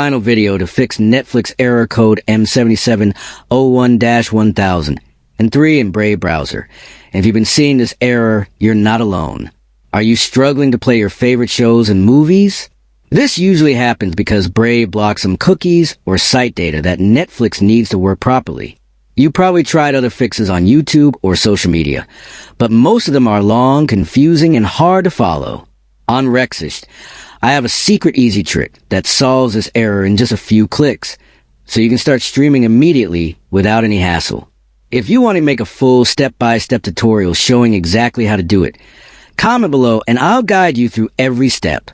Final video to fix Netflix error code M7701-1000 and 3 in Brave browser. And if you've been seeing this error, you're not alone. Are you struggling to play your favorite shows and movies? This usually happens because Brave blocks some cookies or site data that Netflix needs to work properly. You probably tried other fixes on YouTube or social media, but most of them are long, confusing, and hard to follow. On Rexist, I have a secret easy trick that solves this error in just a few clicks, so you can start streaming immediately without any hassle. If you want to make a full step-by-step tutorial showing exactly how to do it, comment below and I'll guide you through every step.